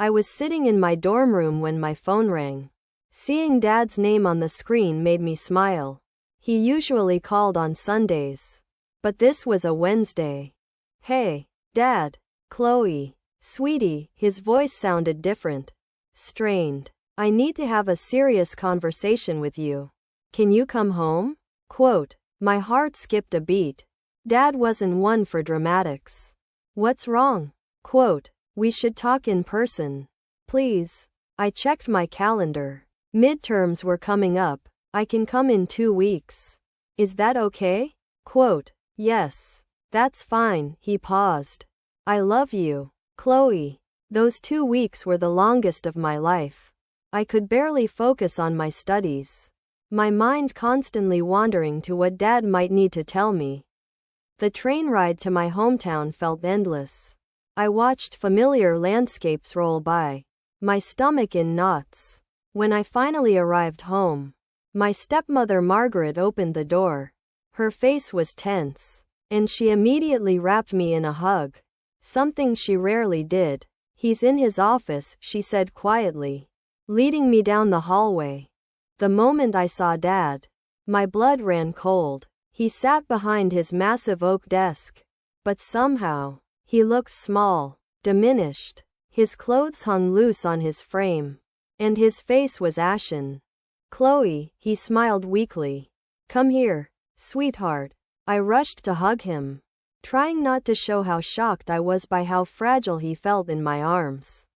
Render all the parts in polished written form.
I was sitting in my dorm room when my phone rang. Seeing Dad's name on the screen made me smile. He usually called on Sundays. But this was a Wednesday. "Hey, Dad." "Chloe." "Sweetie." His voice sounded different. Strained. "I need to have a serious conversation with you. Can you come home?" Quote. My heart skipped a beat. Dad wasn't one for dramatics. "What's wrong?" Quote. "We should talk in person. Please." I checked my calendar. Midterms were coming up. "I can come in 2 weeks. Is that okay?" Quote. "Yes. That's fine." He paused. "I love you, Chloe." Those 2 weeks were the longest of my life. I could barely focus on my studies. My mind constantly wandering to what Dad might need to tell me. The train ride to my hometown felt endless. I watched familiar landscapes roll by, my stomach in knots. When I finally arrived home, my stepmother Margaret opened the door. Her face was tense, and she immediately wrapped me in a hug, something she rarely did. "He's in his office," she said quietly, leading me down the hallway. The moment I saw Dad, my blood ran cold. He sat behind his massive oak desk, but somehow, he looked small, diminished. His clothes hung loose on his frame, and his face was ashen. "Chloe," he smiled weakly. "Come here, sweetheart." I rushed to hug him, trying not to show how shocked I was by how fragile he felt in my arms.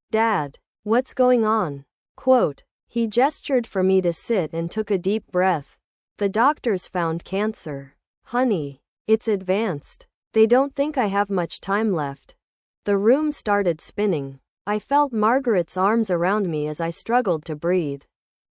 "Dad, what's going on?" Quote. He gestured for me to sit and took a deep breath. "The doctors found cancer. Honey, it's advanced. They don't think I have much time left." The room started spinning. I felt Margaret's arms around me as I struggled to breathe.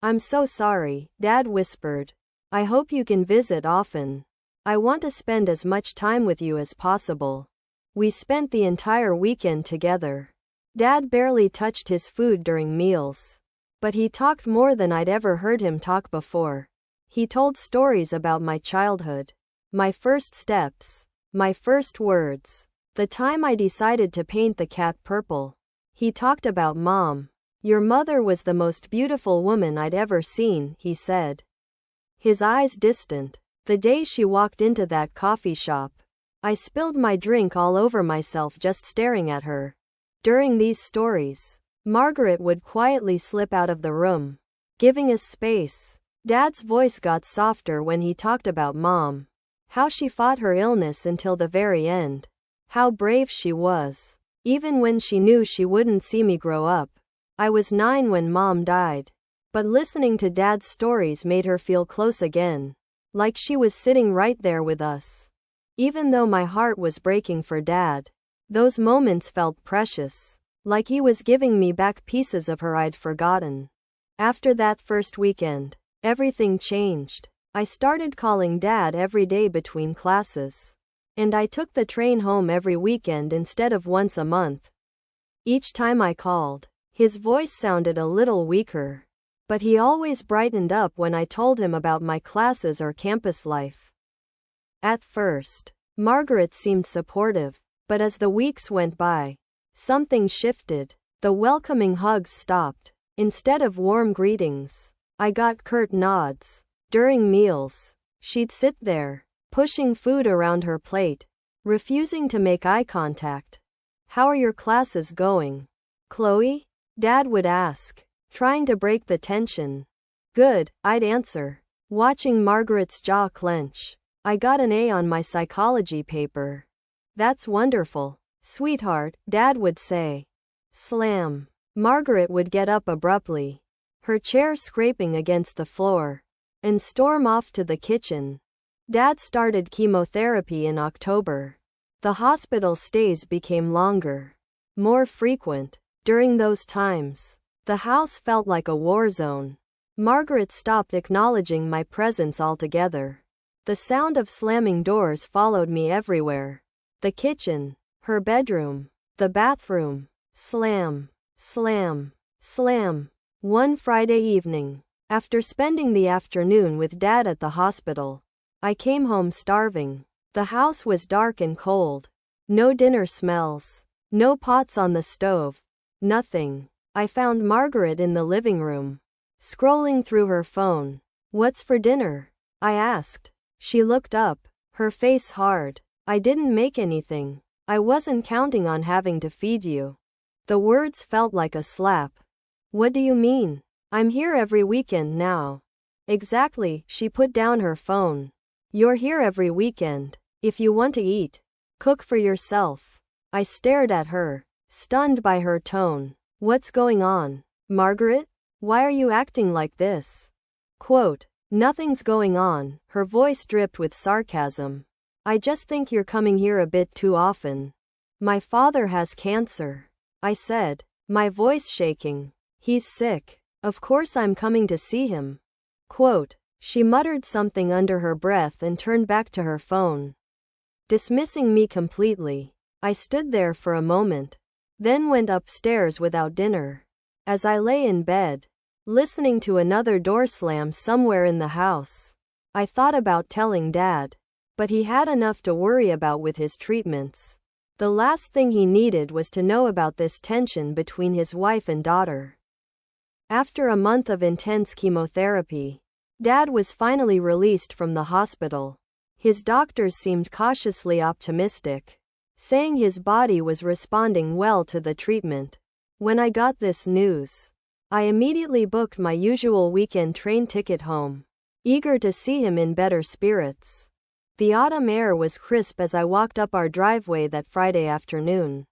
"I'm so sorry," Dad whispered. "I hope you can visit often. I want to spend as much time with you as possible." We spent the entire weekend together. Dad barely touched his food during meals, but he talked more than I'd ever heard him talk before. He told stories about my childhood, my first steps, my first words, the time I decided to paint the cat purple. He talked about Mom. "Your mother was the most beautiful woman I'd ever seen," he said, his eyes distant. "The day she walked into that coffee shop, I spilled my drink all over myself just staring at her." During these stories, Margaret would quietly slip out of the room, giving us space. Dad's voice got softer when he talked about Mom, how she fought her illness until the very end, how brave she was, even when she knew she wouldn't see me grow up. I was 9 when Mom died, but listening to Dad's stories made her feel close again, like she was sitting right there with us. Even though my heart was breaking for Dad, those moments felt precious, like he was giving me back pieces of her I'd forgotten. After that first weekend, everything changed. I started calling Dad every day between classes, and I took the train home every weekend instead of once a month. Each time I called, his voice sounded a little weaker, but he always brightened up when I told him about my classes or campus life. At first, Margaret seemed supportive, but as the weeks went by, something shifted. The welcoming hugs stopped. Instead of warm greetings, I got curt nods. During meals, she'd sit there, pushing food around her plate, refusing to make eye contact. "How are your classes going, Chloe?" Dad would ask, trying to break the tension. "Good," I'd answer, watching Margaret's jaw clench. "I got an A on my psychology paper." "That's wonderful, sweetheart," Dad would say. Slam. Margaret would get up abruptly, her chair scraping against the floor, and storm off to the kitchen. Dad started chemotherapy in October. The hospital stays became longer, more frequent. During those times, the house felt like a war zone. Margaret stopped acknowledging my presence altogether. The sound of slamming doors followed me everywhere. The kitchen, her bedroom, the bathroom. Slam, slam, slam. One Friday evening, after spending the afternoon with Dad at the hospital, I came home starving. The house was dark and cold. No dinner smells. No pots on the stove. Nothing. I found Margaret in the living room, scrolling through her phone. What's for dinner? I asked. She looked up, her face hard. I didn't make anything. I wasn't counting on having to feed you. The words felt like a slap. What do you mean? I'm here every weekend now. Exactly, she put down her phone. You're here every weekend. If you want to eat, cook for yourself. I stared at her, stunned by her tone. What's going on, Margaret? Why are you acting like this? Quote, nothing's going on. Her voice dripped with sarcasm. I just think you're coming here a bit too often. My father has cancer, I said, my voice shaking. He's sick. Of course I'm coming to see him. Quote, she muttered something under her breath and turned back to her phone, dismissing me completely. I stood there for a moment, then went upstairs without dinner. As I lay in bed, listening to another door slam somewhere in the house, I thought about telling Dad, but he had enough to worry about with his treatments. The last thing he needed was to know about this tension between his wife and daughter. After a month of intense chemotherapy, Dad was finally released from the hospital. His doctors seemed cautiously optimistic, saying his body was responding well to the treatment. When I got this news, I immediately booked my usual weekend train ticket home, eager to see him in better spirits. The autumn air was crisp as I walked up our driveway that Friday afternoon.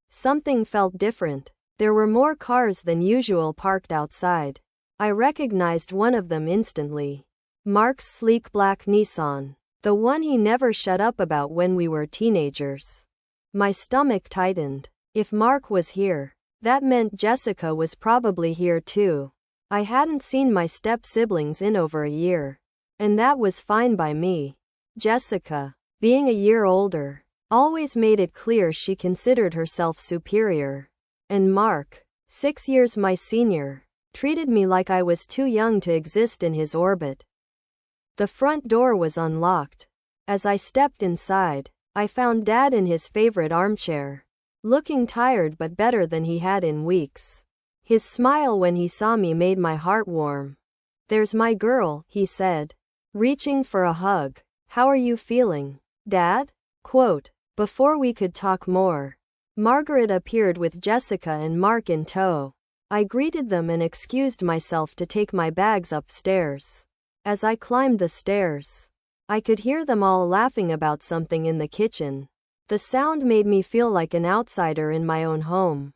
Something felt different. There were more cars than usual parked outside. I recognized one of them instantly. Mark's sleek black Nissan. The one he never shut up about when we were teenagers. My stomach tightened. If Mark was here, that meant Jessica was probably here too. I hadn't seen my step-siblings in over a year, and that was fine by me. Jessica, being a year older, always made it clear she considered herself superior. And Mark, 6 years my senior, treated me like I was too young to exist in his orbit. The front door was unlocked. As I stepped inside, I found Dad in his favorite armchair, looking tired but better than he had in weeks. His smile when he saw me made my heart warm. There's my girl, he said, reaching for a hug. How are you feeling, Dad? Quote, before we could talk more, Margaret appeared with Jessica and Mark in tow. I greeted them and excused myself to take my bags upstairs. As I climbed the stairs, I could hear them all laughing about something in the kitchen. The sound made me feel like an outsider in my own home.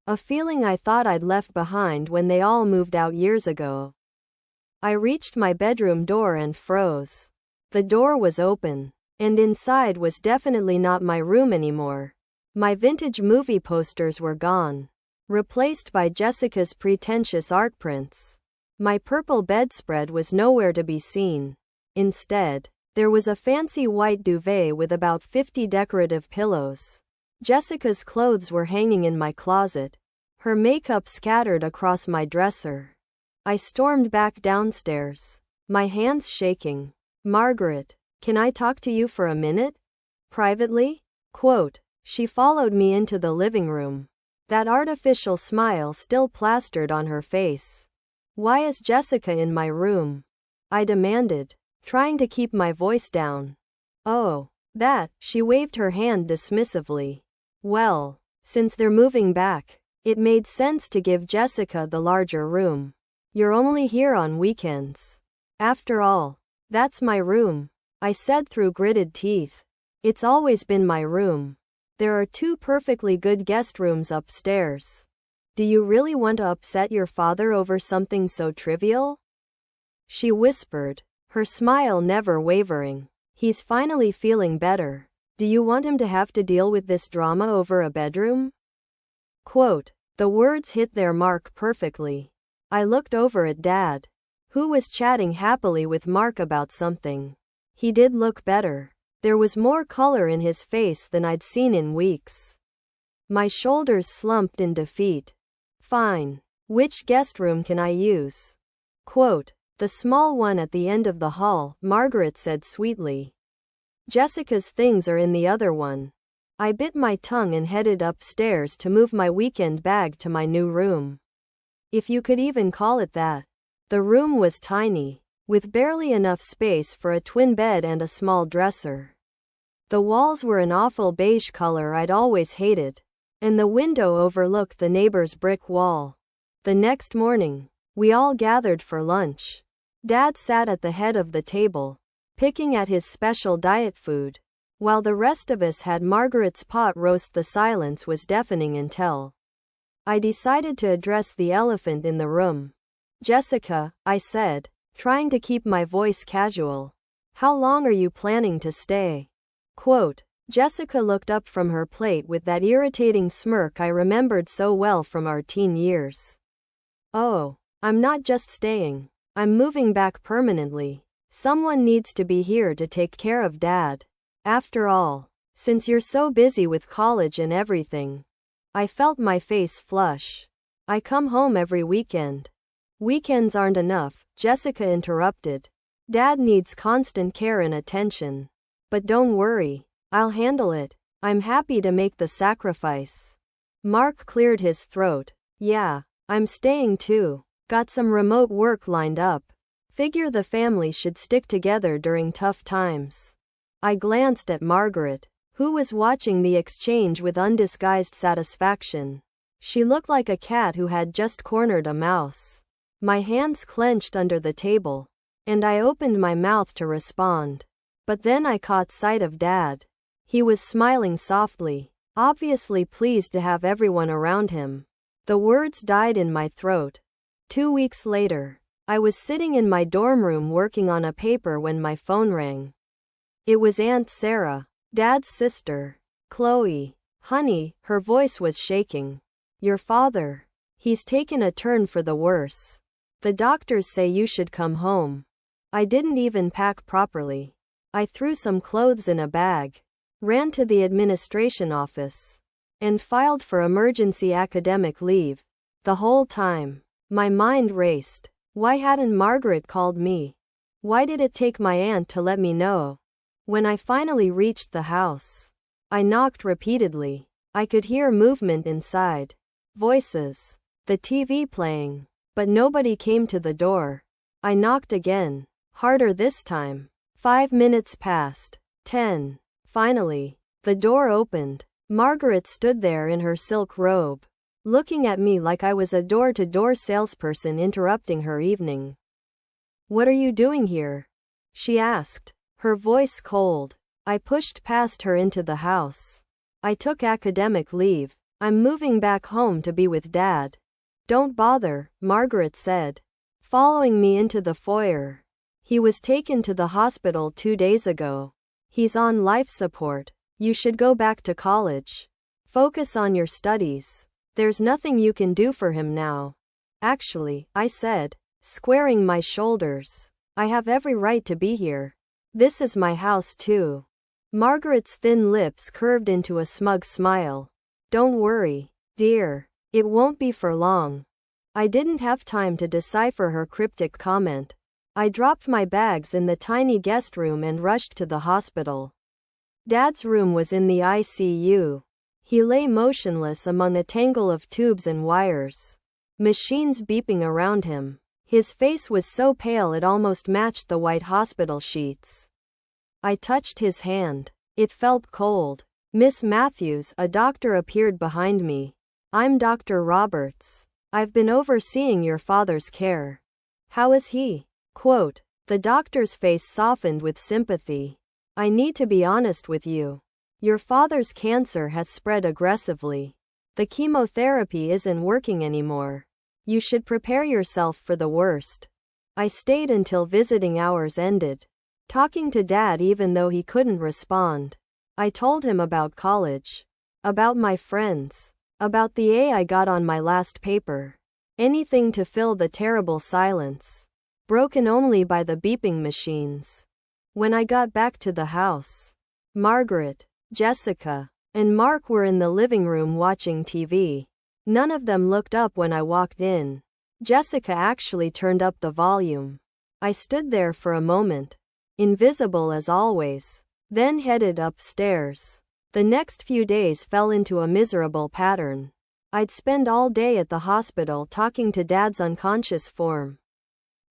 A feeling I thought I'd left behind when they all moved out years ago. I reached my bedroom door and froze. The door was open, and inside was definitely not my room anymore. My vintage movie posters were gone, replaced by Jessica's pretentious art prints. My purple bedspread was nowhere to be seen. Instead, there was a fancy white duvet with about 50 decorative pillows. Jessica's clothes were hanging in my closet, her makeup scattered across my dresser. I stormed back downstairs, my hands shaking. Margaret, can I talk to you for a minute? Privately? Quote, she followed me into the living room, that artificial smile still plastered on her face. Why is Jessica in my room? I demanded, trying to keep my voice down. Oh, that, she waved her hand dismissively. Well, since they're moving back, it made sense to give Jessica the larger room. You're only here on weekends. After all, that's my room, I said through gritted teeth. It's always been my room. There are 2 perfectly good guest rooms upstairs. Do you really want to upset your father over something so trivial? She whispered, her smile never wavering. He's finally feeling better. Do you want him to have to deal with this drama over a bedroom? Quote, the words hit their mark perfectly. I looked over at Dad, who was chatting happily with Mark about something. He did look better. There was more color in his face than I'd seen in weeks. My shoulders slumped in defeat. Fine. Which guest room can I use? Quote, the small one at the end of the hall, Margaret said sweetly. Jessica's things are in the other one. I bit my tongue and headed upstairs to move my weekend bag to my new room. If you could even call it that. The room was tiny, with barely enough space for a twin bed and a small dresser. The walls were an awful beige color I'd always hated, and the window overlooked the neighbor's brick wall. The next morning, we all gathered for lunch. Dad sat at the head of the table, picking at his special diet food, while the rest of us had Margaret's pot roast. The silence was deafening until I decided to address the elephant in the room. Jessica, I said, trying to keep my voice casual. How long are you planning to stay? Quote. Jessica looked up from her plate with that irritating smirk I remembered so well from our teen years. Oh, I'm not just staying. I'm moving back permanently. Someone needs to be here to take care of Dad. After all, since you're so busy with college and everything. I felt my face flush. I come home every weekend. Weekends aren't enough, Jessica interrupted. Dad needs constant care and attention. But don't worry, I'll handle it. I'm happy to make the sacrifice. Mark cleared his throat. Yeah, I'm staying too. Got some remote work lined up. Figure the family should stick together during tough times. I glanced at Margaret, who was watching the exchange with undisguised satisfaction. She looked like a cat who had just cornered a mouse. My hands clenched under the table, and I opened my mouth to respond. But then I caught sight of Dad. He was smiling softly, obviously pleased to have everyone around him. The words died in my throat. 2 weeks later, I was sitting in my dorm room working on a paper when my phone rang. It was Aunt Sarah, Dad's sister. Chloe. Honey, her voice was shaking. Your father. He's taken a turn for the worse. The doctors say you should come home. I didn't even pack properly. I threw some clothes in a bag, ran to the administration office, and filed for emergency academic leave. The whole time, my mind raced. Why hadn't Margaret called me? Why did it take my aunt to let me know? When I finally reached the house, I knocked repeatedly. I could hear movement inside. Voices. The TV playing. But nobody came to the door. I knocked again. Harder this time. 5 minutes passed. 10. Finally, the door opened. Margaret stood there in her silk robe, looking at me like I was a door-to-door salesperson interrupting her evening. What are you doing here? She asked, her voice cold. I pushed past her into the house. I took academic leave. I'm moving back home to be with Dad. Don't bother, Margaret said, following me into the foyer. He was taken to the hospital 2 days ago. He's on life support. You should go back to college. Focus on your studies. There's nothing you can do for him now. Actually, I said, squaring my shoulders. I have every right to be here. This is my house too. Margaret's thin lips curved into a smug smile. Don't worry, dear. It won't be for long. I didn't have time to decipher her cryptic comment. I dropped my bags in the tiny guest room and rushed to the hospital. Dad's room was in the ICU. He lay motionless among a tangle of tubes and wires. Machines beeping around him. His face was so pale it almost matched the white hospital sheets. I touched his hand. It felt cold. Miss Matthews, a doctor, appeared behind me. I'm Dr. Roberts. I've been overseeing your father's care. How is he? Quote. The doctor's face softened with sympathy. I need to be honest with you. Your father's cancer has spread aggressively. The chemotherapy isn't working anymore. You should prepare yourself for the worst. I stayed until visiting hours ended, talking to Dad even though he couldn't respond. I told him about college, about my friends, about the A I got on my last paper. Anything to fill the terrible silence, broken only by the beeping machines. When I got back to the house, Margaret, Jessica, and Mark were in the living room watching TV. None of them looked up when I walked in. Jessica actually turned up the volume. I stood there for a moment, invisible as always, then headed upstairs. The next few days fell into a miserable pattern. I'd spend all day at the hospital talking to Dad's unconscious form.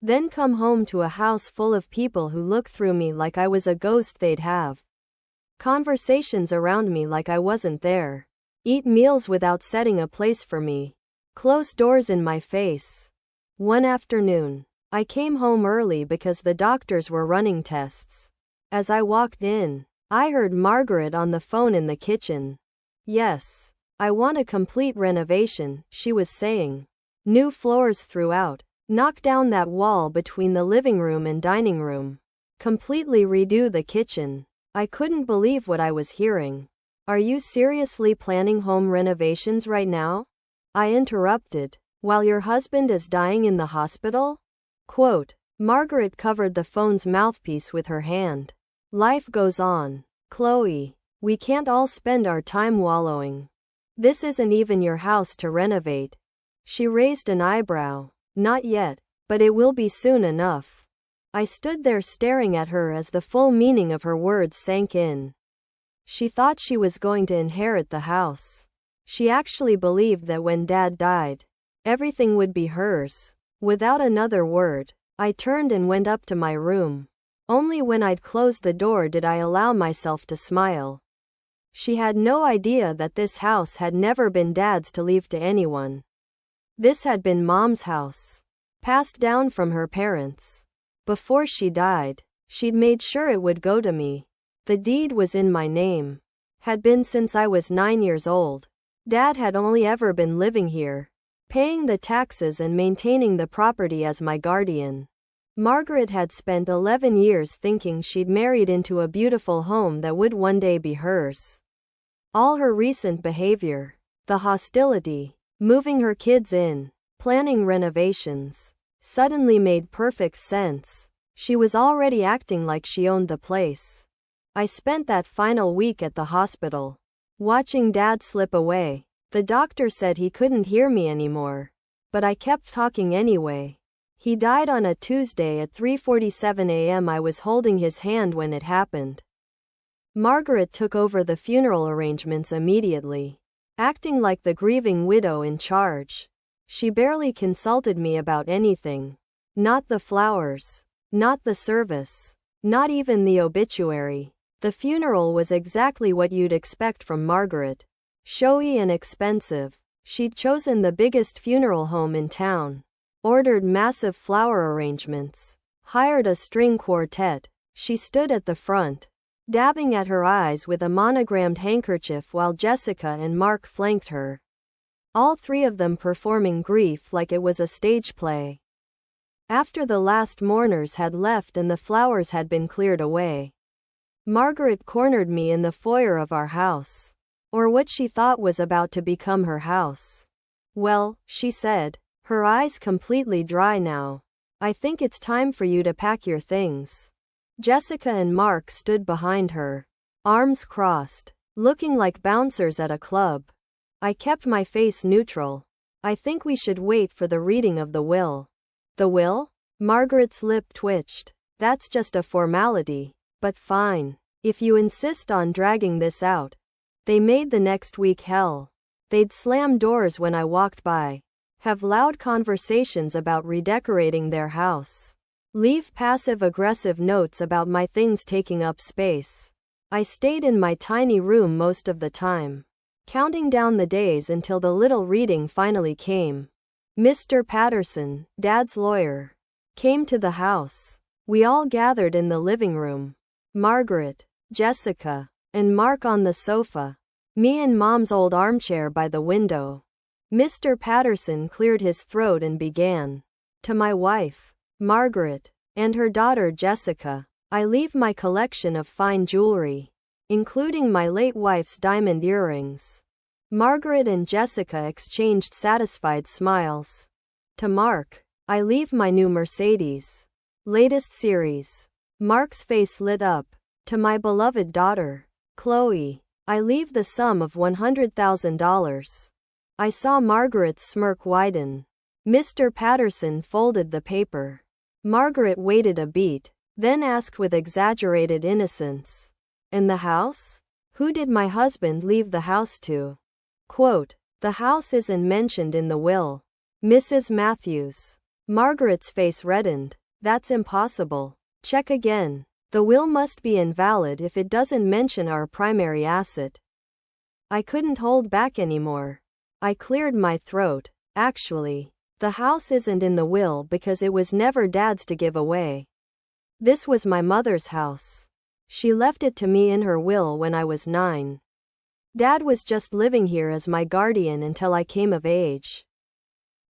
Then come home to a house full of people who look through me like I was a ghost. They'd have conversations around me like I wasn't there. Eat meals without setting a place for me. Close doors in my face. One afternoon, I came home early because the doctors were running tests. As I walked in, I heard Margaret on the phone in the kitchen. "Yes, I want a complete renovation," she was saying. "New floors throughout. Knock down that wall between the living room and dining room. Completely redo the kitchen." I couldn't believe what I was hearing. "Are you seriously planning home renovations right now?" I interrupted. "While your husband is dying in the hospital?" Quote. Margaret covered the phone's mouthpiece with her hand. "Life goes on, Chloe. We can't all spend our time wallowing. This isn't even your house to renovate." She raised an eyebrow. "Not yet, but it will be soon enough." I stood there staring at her as the full meaning of her words sank in. She thought she was going to inherit the house. She actually believed that when Dad died, everything would be hers. Without another word, I turned and went up to my room. Only when I'd closed the door did I allow myself to smile. She had no idea that this house had never been Dad's to leave to anyone. This had been Mom's house, passed down from her parents. Before she died, she'd made sure it would go to me. The deed was in my name. Had been since I was 9 years old. Dad had only ever been living here, paying the taxes and maintaining the property as my guardian. Margaret had spent 11 years thinking she'd married into a beautiful home that would one day be hers. All her recent behavior, the hostility, moving her kids in, planning renovations, suddenly made perfect sense. She was already acting like she owned the place. I spent that final week at the hospital, watching Dad slip away. The doctor said he couldn't hear me anymore, but I kept talking anyway. He died on a Tuesday at 3:47 a.m. I was holding his hand when it happened. Margaret took over the funeral arrangements immediately, acting like the grieving widow in charge. She barely consulted me about anything. Not the flowers, not the service, not even the obituary. The funeral was exactly what you'd expect from Margaret. Showy and expensive. She'd chosen the biggest funeral home in town, ordered massive flower arrangements, hired a string quartet. She stood at the front, dabbing at her eyes with a monogrammed handkerchief while Jessica and Mark flanked her. All three of them performing grief like it was a stage play. After the last mourners had left and the flowers had been cleared away, Margaret cornered me in the foyer of our house, or what she thought was about to become her house. "Well," she said, her eyes completely dry now, "I think it's time for you to pack your things." Jessica and Mark stood behind her, arms crossed, looking like bouncers at a club. I kept my face neutral. "I think we should wait for the reading of the will." "The will?" Margaret's lip twitched. "That's just a formality. But fine. If you insist on dragging this out." They made the next week hell. They'd slam doors when I walked by, have loud conversations about redecorating their house, leave passive-aggressive notes about my things taking up space. I stayed in my tiny room most of the time, counting down the days until the little reading finally came. Mr. Patterson, Dad's lawyer, came to the house. We all gathered in the living room. Margaret, Jessica, and Mark on the sofa. Me in Mom's old armchair by the window. Mr. Patterson cleared his throat and began. "To my wife, Margaret, and her daughter Jessica, I leave my collection of fine jewelry, including my late wife's diamond earrings." Margaret and Jessica exchanged satisfied smiles. "To Mark, I leave my new Mercedes, latest series." Mark's face lit up. "To my beloved daughter, Chloe, I leave the sum of $100,000. I saw Margaret's smirk widen. Mr. Patterson folded the paper. Margaret waited a beat, then asked with exaggerated innocence, "And the house? Who did my husband leave the house to? Quote, the house isn't mentioned in the will. Mrs. Matthews. Margaret's face reddened. That's impossible. Check again. The will must be invalid if it doesn't mention our primary asset. I couldn't hold back anymore. I cleared my throat. Actually, the house isn't in the will because it was never Dad's to give away. This was my mother's house. She left it to me in her will when I was 9. Dad was just living here as my guardian until I came of age.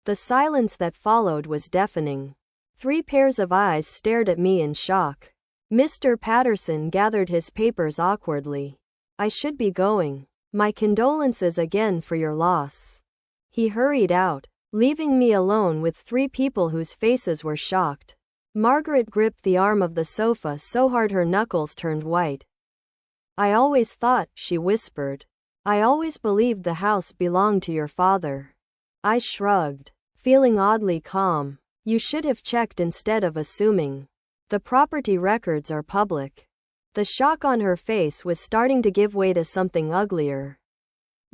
The silence that followed was deafening. 3 pairs of eyes stared at me in shock. Mr. Patterson gathered his papers awkwardly. I should be going. My condolences again for your loss. He hurried out, leaving me alone with 3 people whose faces were shocked. Margaret gripped the arm of the sofa so hard her knuckles turned white. I always thought, she whispered. I always believed the house belonged to your father. I shrugged, feeling oddly calm. You should have checked instead of assuming. The property records are public. The shock on her face was starting to give way to something uglier.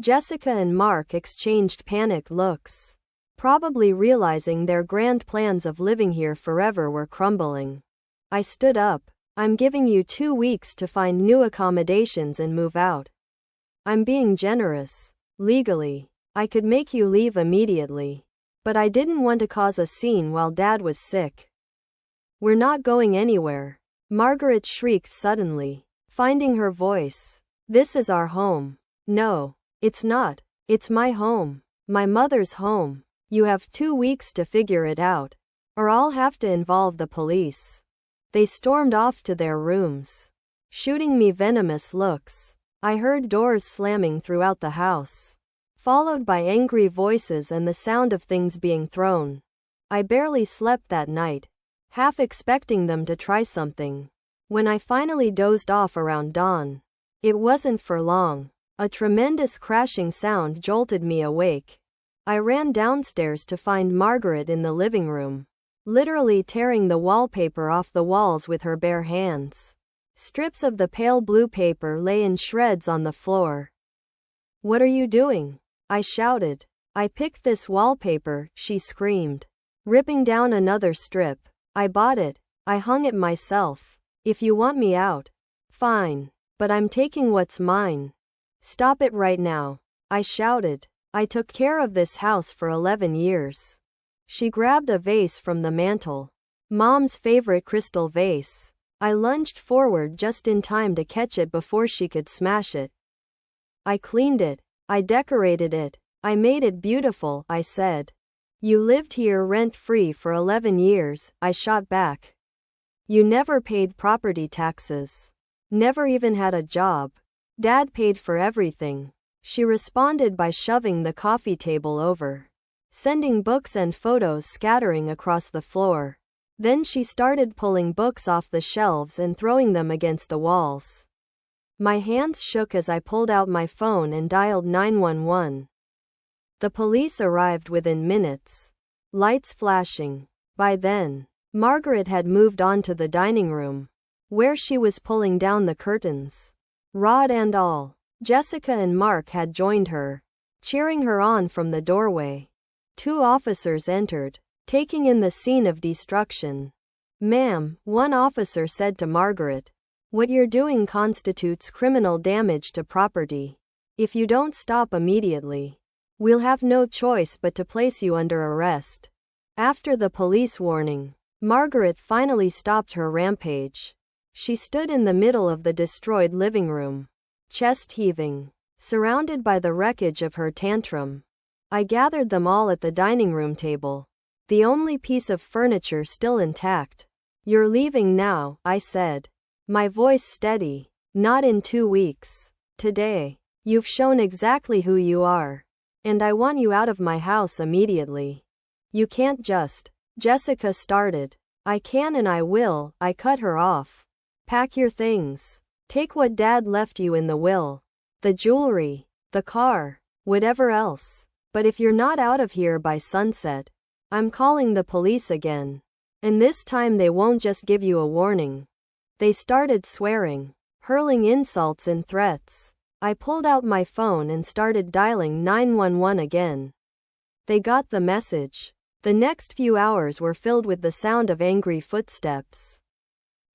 Jessica and Mark exchanged panicked looks, probably realizing their grand plans of living here forever were crumbling. I stood up. I'm giving you 2 weeks to find new accommodations and move out. I'm being generous. Legally, I could make you leave immediately. But I didn't want to cause a scene while Dad was sick. We're not going anywhere. Margaret shrieked suddenly, finding her voice. This is our home. No, it's not. It's my home. My mother's home. You have 2 weeks to figure it out, or I'll have to involve the police. They stormed off to their rooms, shooting me venomous looks. I heard doors slamming throughout the house, followed by angry voices and the sound of things being thrown. I barely slept that night, half expecting them to try something. When I finally dozed off around dawn, it wasn't for long. A tremendous crashing sound jolted me awake. I ran downstairs to find Margaret in the living room, literally tearing the wallpaper off the walls with her bare hands. Strips of the pale blue paper lay in shreds on the floor. What are you doing? I shouted. I picked this wallpaper, she screamed, ripping down another strip. I bought it. I hung it myself. If you want me out, fine, but I'm taking what's mine. Stop it right now, I shouted. I took care of this house for 11 years. She grabbed a vase from the mantel. Mom's favorite crystal vase. I lunged forward just in time to catch it before she could smash it. I cleaned it. I decorated it. I made it beautiful, I said. You lived here rent-free for 11 years, I shot back. You never paid property taxes. Never even had a job. Dad paid for everything. She responded by shoving the coffee table over, sending books and photos scattering across the floor. Then she started pulling books off the shelves and throwing them against the walls. My hands shook as I pulled out my phone and dialed 911. The police arrived within minutes, lights flashing. By then, Margaret had moved on to the dining room, where she was pulling down the curtains, rod and all. Jessica and Mark had joined her, cheering her on from the doorway. 2 officers entered, taking in the scene of destruction. Ma'am, one officer said to Margaret, what you're doing constitutes criminal damage to property. If you don't stop immediately, we'll have no choice but to place you under arrest. After the police warning, Margaret finally stopped her rampage. She stood in the middle of the destroyed living room, chest heaving, surrounded by the wreckage of her tantrum. I gathered them all at the dining room table, the only piece of furniture still intact. You're leaving now, I said, my voice steady. Not in 2 weeks. Today. You've shown exactly who you are. And I want you out of my house immediately. You can't just. Jessica started. I can and I will, I cut her off. Pack your things. Take what Dad left you in the will. The jewelry, the car, whatever else. But if you're not out of here by sunset, I'm calling the police again. And this time they won't just give you a warning. They started swearing, hurling insults and threats. I pulled out my phone and started dialing 911 again. They got the message. The next few hours were filled with the sound of angry footsteps,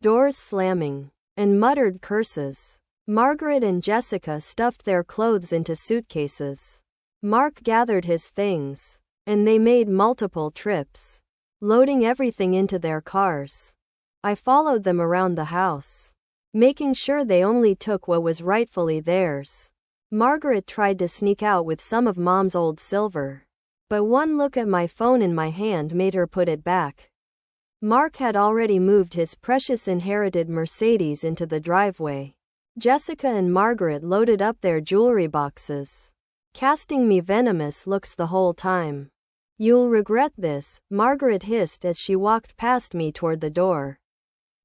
doors slamming, and muttered curses. Margaret and Jessica stuffed their clothes into suitcases. Mark gathered his things, and they made multiple trips, loading everything into their cars. I followed them around the house, making sure they only took what was rightfully theirs. Margaret tried to sneak out with some of Mom's old silver, but one look at my phone in my hand made her put it back. Mark had already moved his precious inherited Mercedes into the driveway. Jessica and Margaret loaded up their jewelry boxes, casting me venomous looks the whole time. "You'll regret this," Margaret hissed as she walked past me toward the door.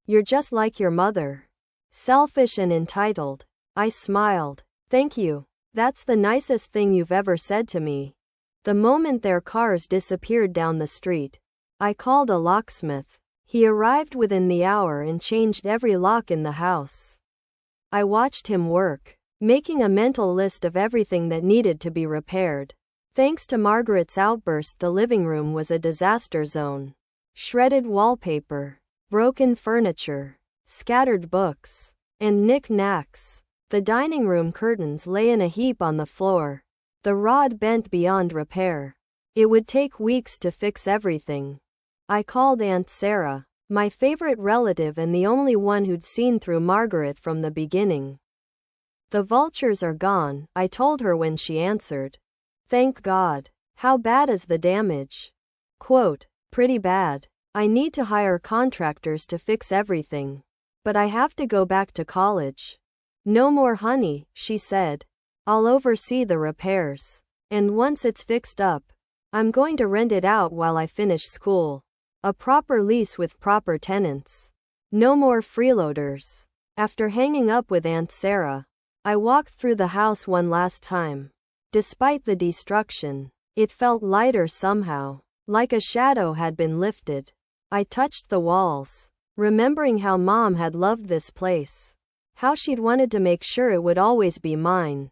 "You're just like your mother. Selfish and entitled." I smiled. "Thank you. That's the nicest thing you've ever said to me." The moment their cars disappeared down the street, I called a locksmith. He arrived within the hour and changed every lock in the house. I watched him work, making a mental list of everything that needed to be repaired. Thanks to Margaret's outburst, the living room was a disaster zone. Shredded wallpaper, broken furniture, scattered books, and knick-knacks. The dining room curtains lay in a heap on the floor, the rod bent beyond repair. It would take weeks to fix everything. I called Aunt Sarah, my favorite relative and the only one who'd seen through Margaret from the beginning. "The vultures are gone," I told her when she answered. "Thank God. How bad is the damage?" Quote, "Pretty bad. I need to hire contractors to fix everything. But I have to go back to college." "No more honey," she said. "I'll oversee the repairs. And once it's fixed up, I'm going to rent it out while I finish school. A proper lease with proper tenants. No more freeloaders." After hanging up with Aunt Sarah, I walked through the house one last time. Despite the destruction, it felt lighter somehow, like a shadow had been lifted. I touched the walls, remembering how Mom had loved this place, how she'd wanted to make sure it would always be mine.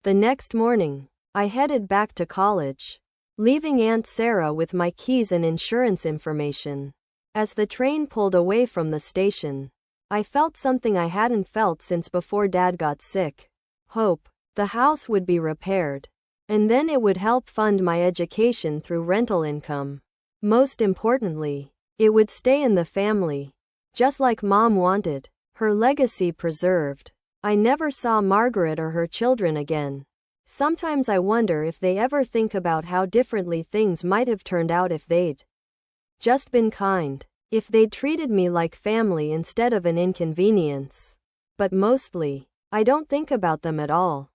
The next morning, I headed back to college, leaving Aunt Sarah with my keys and insurance information. As the train pulled away from the station, I felt something I hadn't felt since before Dad got sick. Hope. The house would be repaired, and then it would help fund my education through rental income. Most importantly, it would stay in the family, just like Mom wanted, her legacy preserved. I never saw Margaret or her children again. Sometimes I wonder if they ever think about how differently things might have turned out if they'd just been kind, if they'd treated me like family instead of an inconvenience. But mostly, I don't think about them at all.